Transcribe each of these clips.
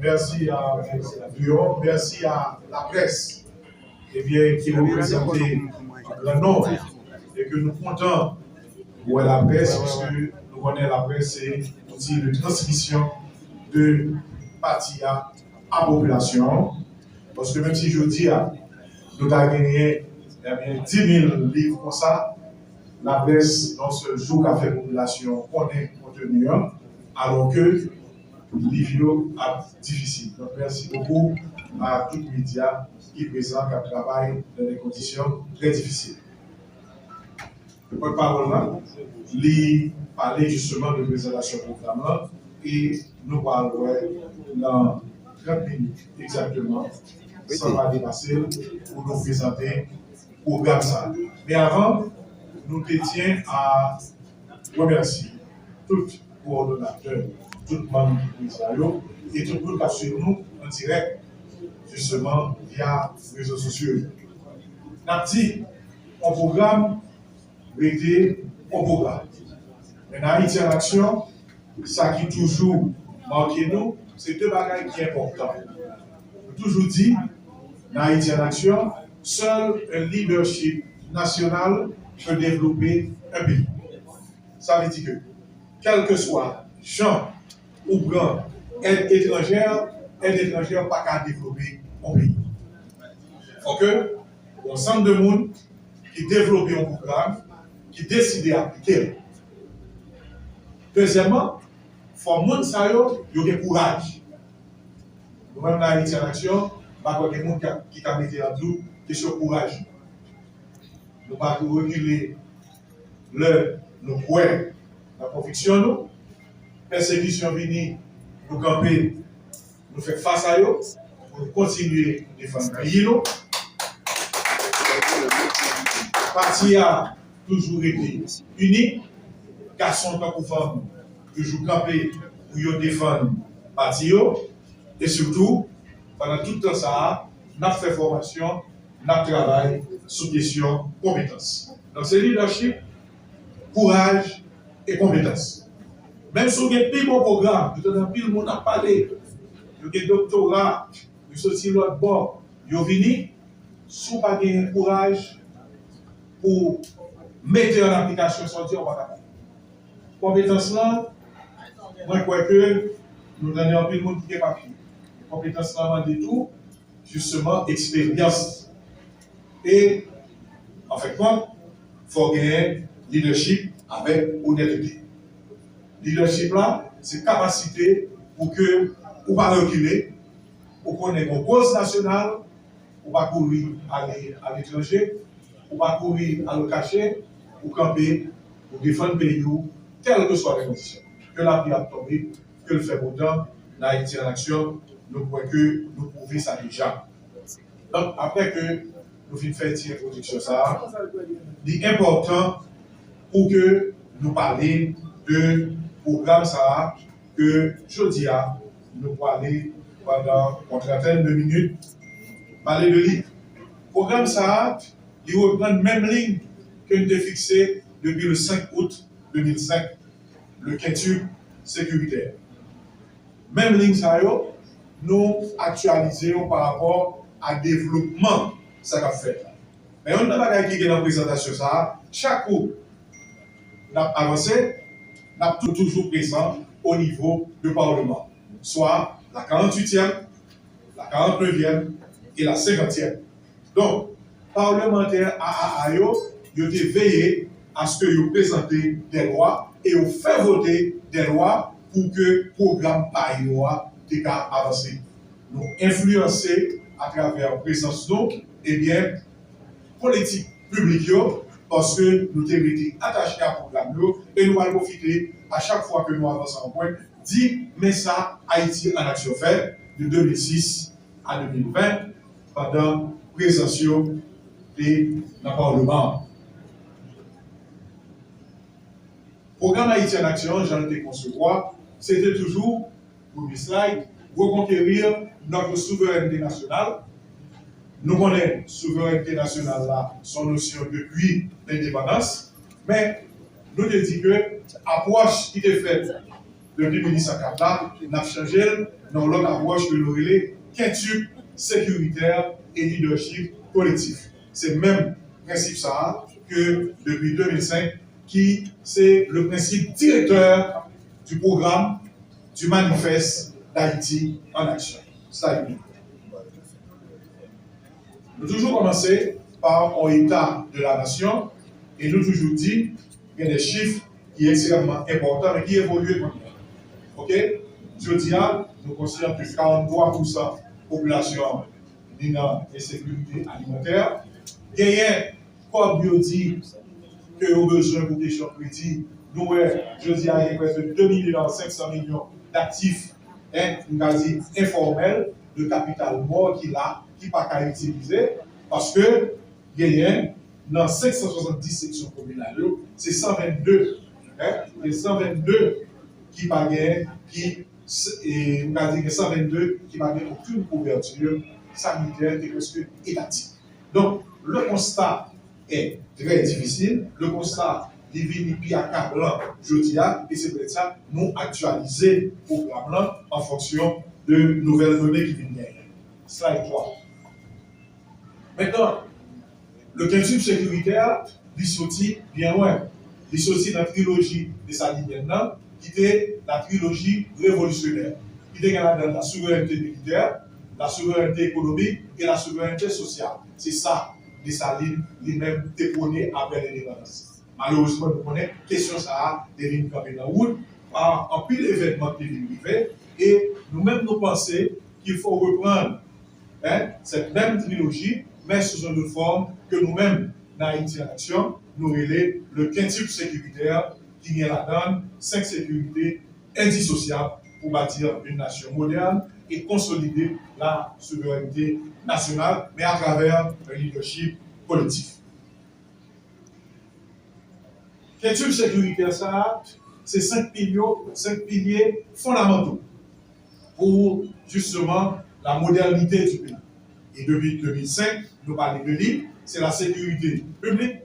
Merci à Lyon, merci à la presse qui représente le nom et que nous comptons pour la presse, puisque nous connaissons la presse, c'est un outil de transmission de parti à population. Parce que même si je dis, nous avons gagné 10 000 livres comme ça, la presse, dans ce jour qu'a fait population, connaît contenu, alors que les livres sont difficiles. Donc, merci beaucoup à tous les médias qui présentent, qui travaillent dans des conditions très difficiles. Le parole là, il parlait justement de présentation programme et nous parlons dans 30 minutes exactement, sans pas dépasser, pour nous présenter le programme ça. Mais avant, nous détiens à remercier tout coordonnateur, tout membre du président et tout le monde qui a suivi nous en direct, justement via les réseaux sociaux. Nous avons dit, un programme était un programme. Mais dans Haïti en action, ça qui toujours marqué nous, c'est deux bagages qui sont importants. Je toujours dit, dans Haïti en action, seul un leadership national peut développer un pays. Ça veut dire que, quel que soit Jean ou grand, aide étrangère pas qu'à développer un pays. Il faut que l'ensemble de monde qui développe un programme, qui décide d'appliquer. Deuxièmement, il faut que les gens aient du courage. Nous-mêmes, dans Haïti en action, pas que les gens qui ont mis en dessous, qui sont courageux. Nous ne pouvons pas reculer nos points, la conviction, nous. Persécution venue, nous camper, nous faire face à eux, pour continuer à défendre le pays. Le parti a toujours été uni, garçon comme femme, toujours camper pour défendre le parti. Et surtout, pendant tout le temps, ça, nous avons fait formation, nous avons travaillé sur question compétences. Donc, c'est leadership, courage et compétences. Même si vous avez un plus bon programme, vous avez plus le monde à parler, vous avez un doctorat, vous avez aussi l'autre bord, vous avez venu, si vous n'avez pas de courage pour mettre en application ce que vous avez. Compétences là, moi je crois que nous avons un peu de monde qui est papier. Compétences là, de tout, justement, expérience. Et en fait, il faut gagner leadership avec honnêteté. Leadership là, c'est capacité pour que vous ne pas reculer, pour qu'on ait une cause nationale, pour ne pas courir aller à l'étranger, pour ne pas courir à le cacher, pour camper, pour défendre le pays, quelles que soient les conditions. Que la pluie a tombé, que le fait beau temps, l'Haïti en action, nous croyons que nous pouvons ça déjà. Donc, après que nous finissons de faire une introduction, ça, il est important pour que nous parlions de programme ça que je dis à nous parler pendant une trentaine de minutes, parler de lui. Programme ça, il reprend la même ligne que nous avons fixée depuis le 5 août 2005, le quintuple sécuritaire. Même ligne ça, nous actualisons par rapport à développement ça qu'a fait. Mais on a pas qui est dans la présentation ça, chaque coup, nous avons avancé, nous sommes toujours présents au niveau du Parlement, soit la 48e, la 49e et la 50e. Donc, parlementaires AAA, ils ont veillé à ce que vous présentez des lois et vous faites voter des lois pour que le programme par loi soit avancé. Nous influencer à travers la présence de politique publique parce que nous sommes attachés à ce programme et nous allons profiter à chaque fois que nous avançons en point, dit mais ça, Haïti en action fait de 2006 à 2020 pendant la présence de la Parlement. Le programme Haïti en action, j'en ai concevoir, c'était toujours, pour le slide, reconquérir notre souveraineté nationale. Nous connaissons la souveraineté nationale, là, son notion depuis l'indépendance, mais nous te disons que l'approche qui est faite depuis 1904, nous avons changé dans l'autre approche que nous relais quintuple sécuritaire et leadership collectif. C'est le même principe ça que depuis 2005, qui c'est le principe directeur du programme du manifeste d'Haïti en action. Ça y est. Nous toujours commencé par un état de la nation et nous toujours dit qu'il y a des chiffres qui sont extrêmement importants mais qui évoluent. Ok? Je dis nous considérons que 43% de la population est dans l'insécurité alimentaire. Il y a comme je dis que nous avons besoin pour des choses crédits. Nous, je dis, il y a presque 2,5 millions d'actifs, nous avons dit informels, de capital mort qui là, qui n'est pas qu'à utiliser, parce que il y a dans 570 sections communales, c'est 122, et 122 qui pas gagné, et nous avons dit que 122 qui n'a aucune couverture sanitaire et presque étatique. Donc, le constat est très difficile. Le constat est venu puis accablant, je dis, et c'est pour ça que nous actualisons le programme en fonction de nouvelles données qui viennent derrière. Slide 3. Maintenant, le quintuple sécuritaire, il sortit bien loin. Il sortit dans la trilogie de Salinienne, qui était la trilogie révolutionnaire, qui était dans la souveraineté militaire, la souveraineté économique et la souveraineté sociale. C'est ça, Dessalines, lui-même, déprôné après l'indépendance. Malheureusement, nous connaissons la question ça devient campée dans la route, par un pile d'événements qui viennent arriver, et nous-mêmes, nous pensons qu'il faut reprendre cette même trilogie, mais sous une autre forme que nous-mêmes, dans Haïti en action, nous relais le quintuple sécuritaire qui vient là-dedans, 5 sécurités indissociables pour bâtir une nation moderne et consolider la souveraineté nationale, mais à travers un leadership collectif. Quintuple sécuritaire, ça, c'est 5 piliers fondamentaux pour justement la modernité du pays. Et depuis 2005, nous parlons de l'île, c'est la sécurité publique,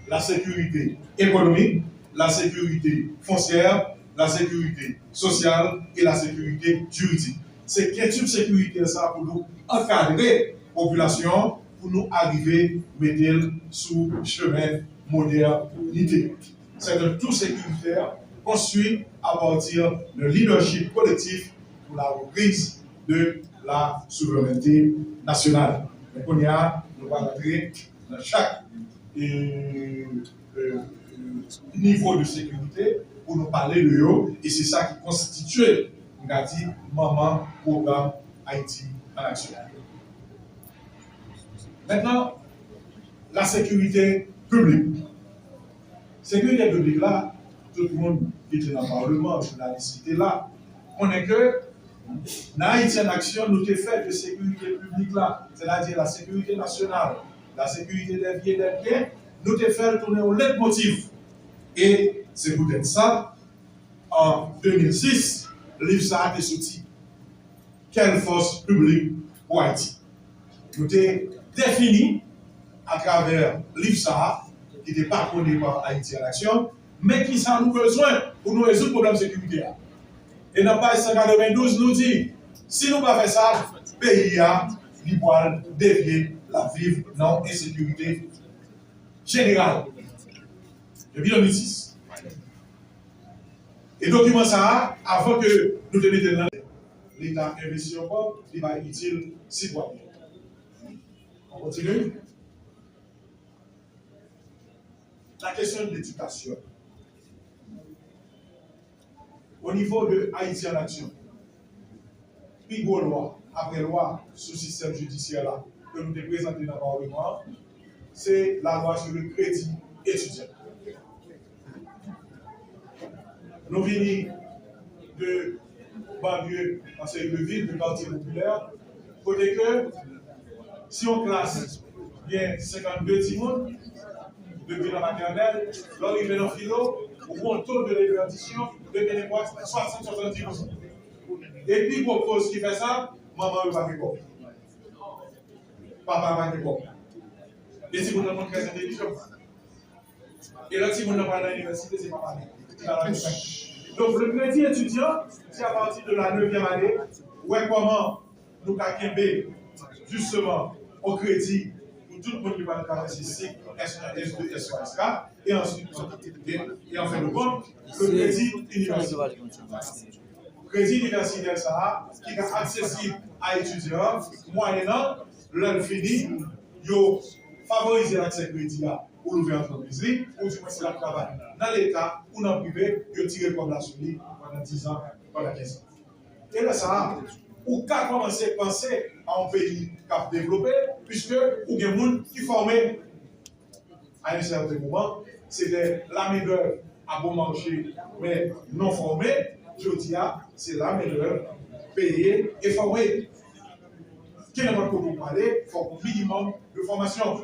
la sécurité économique, la sécurité foncière, la sécurité sociale et la sécurité juridique. C'est quintuple sécurité ça pour nous encadrer la population, pour nous arriver à mettre sous chemin modernité. C'est un tout sécuritaire construit à partir de leadership collectif pour la reprise de la souveraineté nationale. Donc, on y a, nous allons entrer dans chaque niveau de sécurité pour nous parler de eux, et c'est ça qui constitue, on a dit, Maman Programme Haïti en action. Maintenant, la sécurité publique. Sécurité publique là, tout le monde qui était dans le Parlement, le journaliste qui était là, on est que dans Haïti en action, nous avons fait de sécurité publique là, c'est-à-dire la sécurité nationale, la sécurité des biens et des biens, nous avons fait tourner au leitmotiv. Et c'est peut-être ça, en 2006, l'IFSA a été sorti. Quelle force publique pour Haïti? Nous avons défini à travers l'IFSA, qui n'était pas connu par Haïti en action, mais qui a nous besoin pour nous résoudre le problème de sécurité. Et dans page 192, nous dit, si nous ne faisons pas ça, le pays a dévier la vivre dans l'insécurité générale. Depuis 2006. Et document ça, avant que nous te mettions dans l'État investi encore, il va être utile citoyen. On continue. La question de l'éducation. Au niveau de Haïti en action, puis loi, après loi sur le système judiciaire là, que nous avons présenté dans le Parlement, c'est la loi sur le crédit étudiant. Nous venons de banlieue, en série de ville, de quartier populaire, côté que si on classe bien 52 timons depuis la maternelle, l'arrivée dans le philo, pour un taux de répartition de 60-70%. Et puis pour cause qui fait ça, maman ne va pas faire quoi. Papa va faire quoi. Et si vous n'avez pas très intelligent, et là si vous n'avez pas à l'université, c'est pas pareil. Donc, le crédit étudiant, c'est à partir de la 9e année, ouais, comment nous avons justement au crédit pour tout le monde qui va faire ces cycles S1, S2, S3, S4, et ensuite, et en fin de compte, le crédit universitaire. Crédit universitaire, ça, qui est accessible à étudiants, moyennant, l'un fini, yo favoriser l'accès crédit pour l'ouvrir entreprise, ou du moins si la travail dans l'État ou dans le privé, yo tirer comme la souris pendant 10 ans, pendant 15 ans. Et là, ça, ou qu'à commencer à penser à un pays qui a développé, puisque ou des gens qui formés à un certain moment, c'était la main-d'œuvre à bon marché, mais non formée. Je dis, c'est la main-d'œuvre payée et formée. Qui n'a pas pour parler, il faut un minimum de formation.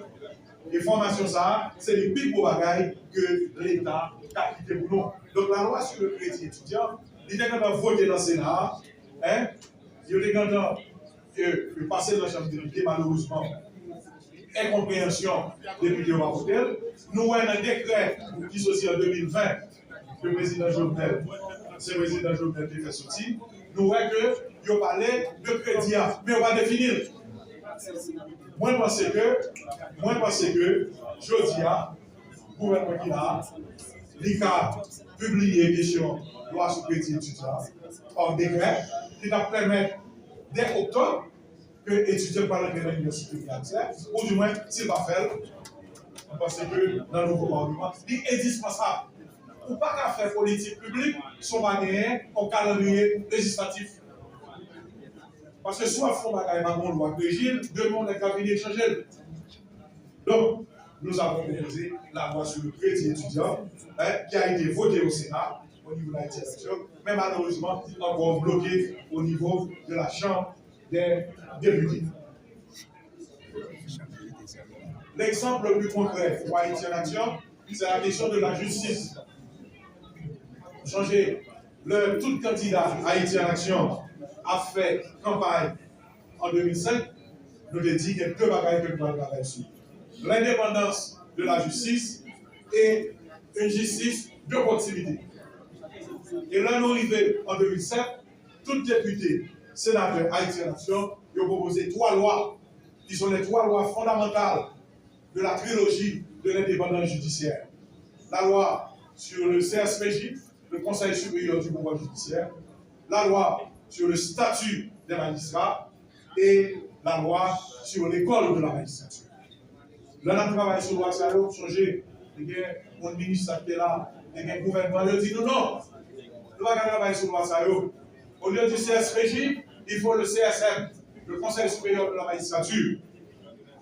Et formation, ça, c'est le plus gros bagage que l'État a quitté pour nous. Donc, la loi sur le crédit étudiant, il est quand même voté dans le Sénat, hein, il est quand même que passer dans la Chambre des députés, malheureusement, incompréhension des députés au hôtel. Nous avons un décret qui est sorti en 2020, le président Jovenel, c'est le président Jovenel qui fait sortir. Nous voyons qu'il parlait de crédit, mais on va définir. Moi, je pense que, je dis à, le gouvernement qui a, l'ICA publié une question de loi sur crédit étudiant en décret qui va permettre, dès octobre, que les étudiants parlent de l'université qui a accès, ou du moins, s'il va faire, on pense que dans le nouveau parlement, il est indispensable. Pour pas qu'à faire politique publique, son manière au calendrier législatif. Parce que soit fond bagaille ma loi de régime, deux mondes est cabinet changer. Donc, nous avons proposé la loi sur le crédit étudiant, qui a été votée au Sénat au niveau de la direction, mais malheureusement encore bloqué au niveau de la Chambre des députés. L'exemple le plus concret pour Haïti en action, c'est la question de la justice. Changer tout candidat Haïti en action a fait campagne en 2005, nous avons dit qu'il y a deux bagages que nous avons travaillé sur. L'indépendance de la justice et une justice de proximité. Et là, nous arrivons en 2007, tout député, sénateur Haïti en action, ils ont proposé 3 lois, qui sont les 3 lois fondamentales de la trilogie de l'indépendance judiciaire. La loi sur le CSPJ, le Conseil supérieur du pouvoir judiciaire, la loi sur le statut des magistrats et la loi sur l'école de la magistrature. Là, on travaille sur la loi, ça a changé. Mon ministre qui est là, le gouvernement, il dit non, non, nous allons travailler sur la loi, ça. Au lieu du CSPJ, il faut le CSM, le Conseil supérieur de la magistrature.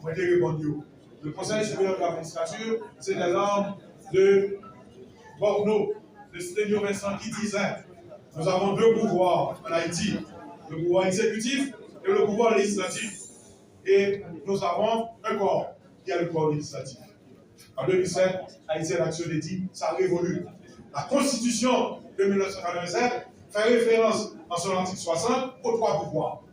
Moi, j'ai répondu. Le Conseil supérieur de la magistrature, c'est des normes de Bordeaux, de Sténio Vincent qui disait nous avons 2 pouvoirs en Haïti, le pouvoir exécutif et le pouvoir législatif. Et nous avons un corps qui est le corps législatif. En 2007, Haïti en action dit ça révolue. La Constitution de 1987 fait référence en son article 60 aux 3 pouvoirs.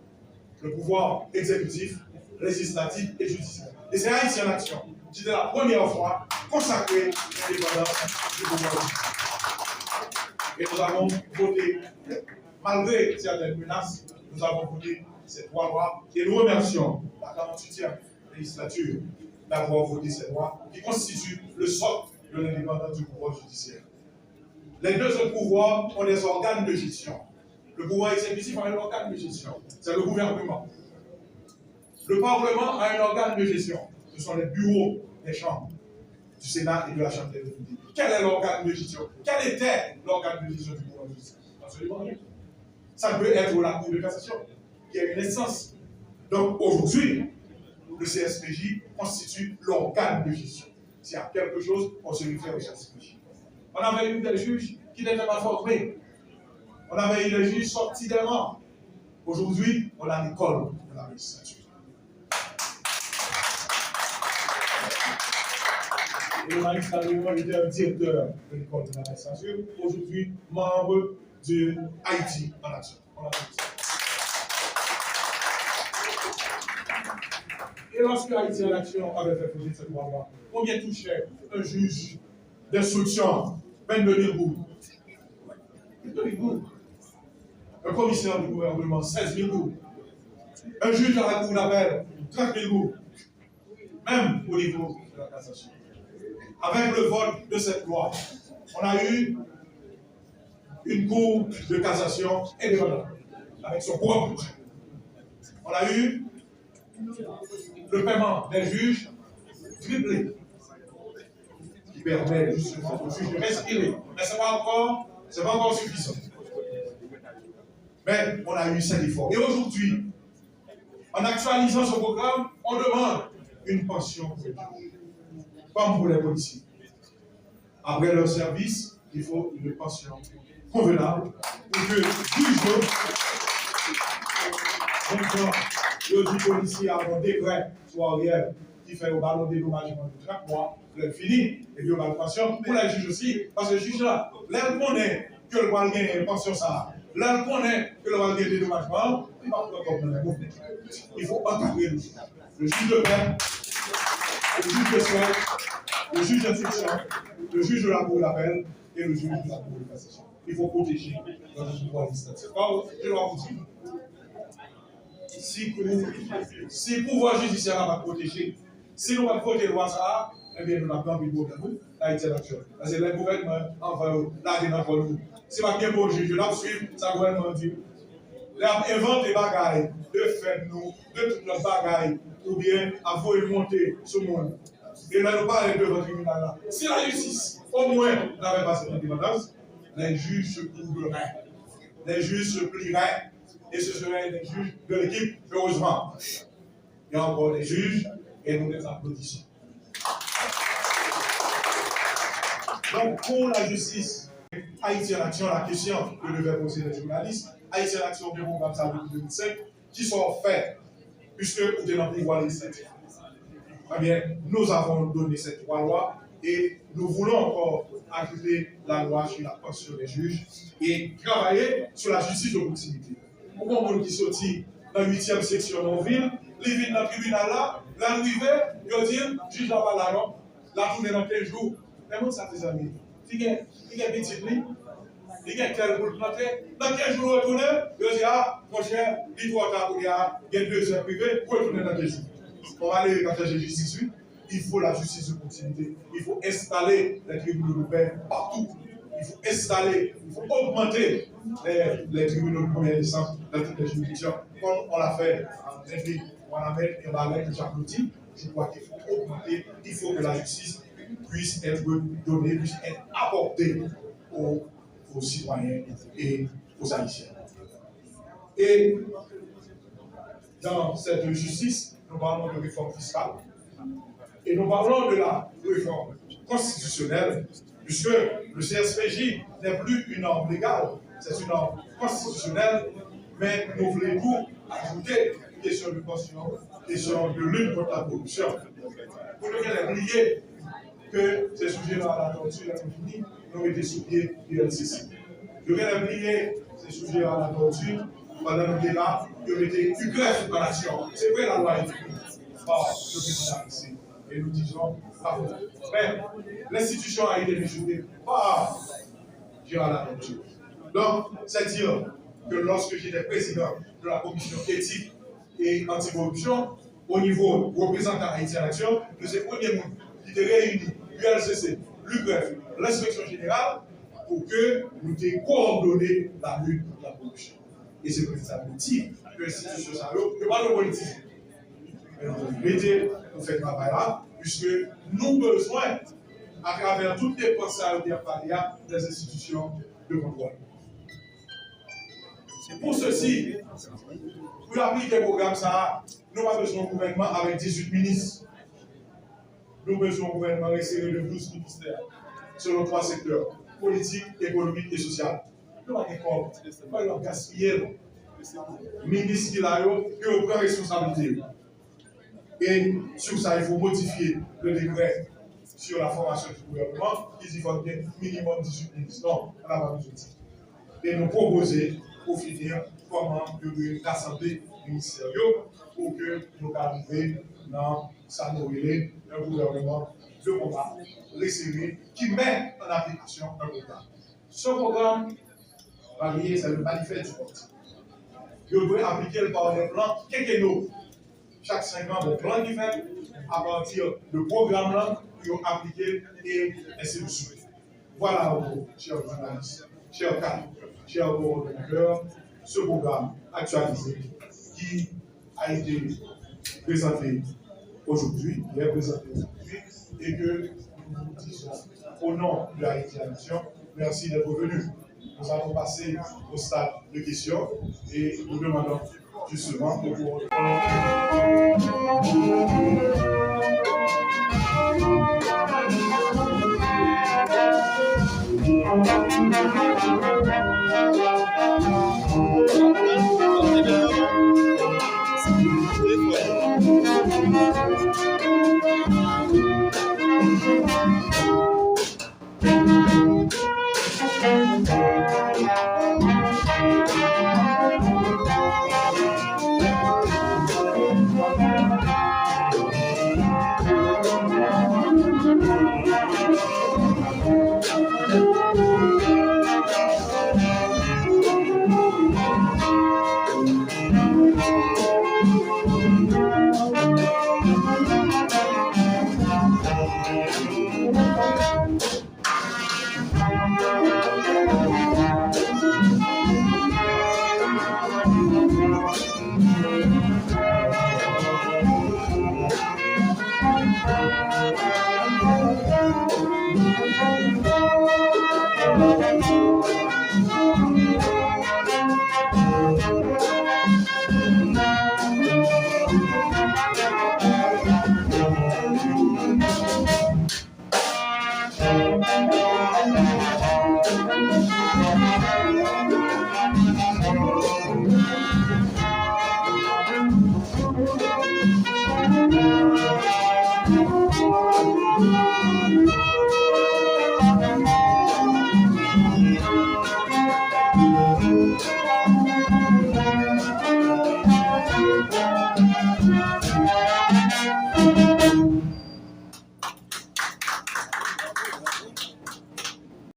Le pouvoir exécutif, législatif et judiciaire. Et c'est Haïti en action qui, de la première fois, consacré l'indépendance du pouvoir judiciaire. Et nous avons voté, malgré certaines menaces, nous avons voté ces 3 lois. Et nous remercions la 48e législature d'avoir voté ces lois qui constituent le socle de l'indépendance du pouvoir judiciaire. Les 2 autres pouvoirs ont des organes de gestion. Le pouvoir exécutif a un organe de gestion, c'est le gouvernement. Le Parlement a un organe de gestion, ce sont les bureaux des chambres du Sénat et de la Chambre des députés. Quel est l'organe de gestion? Quel était l'organe de gestion du pouvoir judiciaire? Absolument rien. Ça peut être la Cour de cassation, qui a une essence. Donc aujourd'hui, le CSPJ constitue l'organe de gestion. S'il y a quelque chose, on se réfère au CSPJ. On avait eu des juges qui n'étaient pas formés. On avait eu des juges sortis des rangs. Aujourd'hui, on a l'école de la magistrature. Et le magistrat était un directeur de l'école de la magistrature, aujourd'hui membre de Haïti en action. Et lorsque Haïti en action avait fait poser cette loi-là, combien touchait un juge d'instruction, 22 000 roues? Un commissaire du gouvernement, 16 000 gourds. Un juge à la cour d'appel, 30 000 gourds. Même au niveau de la cassation. Avec le vote de cette loi, on a eu une cour de cassation indépendante, avec son propre budget. On a eu le paiement des juges triplé, qui permet justement aux juges de respirer. Mais ce n'est pas encore suffisant. Mais on a eu cet effort. Et aujourd'hui, en actualisant ce programme, on demande une pension pour les juges, comme pour les policiers. Après leur service, il faut une pension convenable pour que le juge, donc, le policier a un décret soit réel qui fait au ballon des dédommagement de 30 mois, le fini, et puis on va le pension pour les juges aussi, parce que le juge là, l'un connaît que le va gagner une pension ça, l'un connaît que le va gagner des dédommagements, il va pas comprendre. Il faut encadrer le juge. Le juge de paix, le juge de soins, le juge d'instruction, le juge de la cour d'appel et le juge de la cour de cassation. Il faut protéger notre pouvoir législatif. Je dois vous dire, si le pouvoir judiciaire n'a pas protégé, si nous n'avons pas protégé le loi, ça, eh bien, nous n'avons pas envie de problème. Haïti l'action. Parce que le gouvernement envoie la démarche pour nous. Si pas bien pour le juge, nous suivre, ça gouvernement dit. Nous inventons des bagailles de faire nous, de toutes nos bagailles, ou bien avoir une montée sur le monde. Et là, nous parlons de votre tribunal là. Si la justice, au moins, n'avait pas cette indépendance, les juges se couvriraient. Les juges se plieraient. Et ce seraient les juges de l'équipe, heureusement. Il y a encore des juges et nous les applaudissons. Donc, pour la justice, Haïti en action, la question que devaient poser les journalistes, Haïti en action, bien programme ça depuis 2005, qui sont faits, puisque vous êtes dans le pouvoir législatif. Eh bien, nous avons donné ces trois lois et nous voulons encore ajouter la loi sur la pension des juges et travailler sur la justice de proximité. Pourquoi on qui sortit dans la 8e section de ville, les villes dans le tribunal là, l'arrivée, ils disent, juge la pas là, non, la tournée dans 15 jours. Mais moi, ça, tes amis, il y a des petits plis, il y a tel pour le planter, dans 15 jours, retourner, ils disent, ah, mon cher, il faut qu'il y a 2 heures privées, pour retourner dans 15 jours. On va aller quand j'ai justice, il faut la justice de proximité, il faut installer les tribunaux de paix partout. Il faut installer, il faut augmenter les tribunaux de première licence dans toutes les juridictions. Comme on l'a fait en République, en Amérique et en Amérique, j'applaudis. Je crois qu'il faut augmenter, il faut que la justice puisse être donnée, puisse être apportée aux citoyens et aux Haïtiens. Et dans cette justice, nous parlons de réforme fiscale et nous parlons de la réforme constitutionnelle, puisque le CSPJ n'est plus une norme légale, c'est une norme constitutionnelle, mais nous voulons tout ajouter une question de pension, question de lutte contre la corruption. Pour ne pas oublier que ces sujets-là, la torture, la fini, nous été sous pied du LCC. Je vais oublier ces sujets-là, la torture, pendant le débat, ils ont été plus grève dans l'action. C'est vrai, la loi est par le président ici. Et nous disons, bravo. Mais l'institution a été déchoutée par Gérald Latortue. Donc, c'est dire que lorsque j'étais président de la commission éthique et anticorruption, au niveau représentant Haïti en action, de ces premiers mots qui étaient réunis, l'ULCC, l'UPF, l'inspection générale, pour que nous ayons coordonné la lutte contre la corruption. Et c'est pour ça que l'institution ne pas de politique. Mettez pour faire travail là, puisque nous avons besoin, à travers toutes les pensées des institutions de contrôle. Pour ceci, pour appliquer le programme, ça, nous avons besoin d'un gouvernement avec 18 ministres. Nous avons besoin d'un gouvernement resserré de 12 ministères, selon 3 secteurs, politique, économique et social. Nous avons pas gaspiller. Ministre qui a pris responsabilité. Et sur ça, il faut modifier le décret sur la formation du gouvernement, qui dit qu'il faut bien minimum 18 ministres. Non, on n'a pas besoin de ça. Et nous proposer, pour finir, comment de rassembler les ministères pour que nous arrivions dans sa nouvelle un gouvernement de combat, resserré, qui met en application un programme. Ce programme varié, c'est le manifeste sportif. Vous devez appliquer par des plans quinquennaux. Chaque 5 ans, des plans qui fait à partir du programme là, pour appliquer et ainsi de suite. Voilà, chers journalistes, chers cadres, chers coordonnateurs, ce programme actualisé qui a été présenté aujourd'hui, qui est présenté aujourd'hui, et que nous disons au nom de la Haïti-Nation, merci d'être venus. Nous allons passer au stade de questions et nous demandons justement que vous...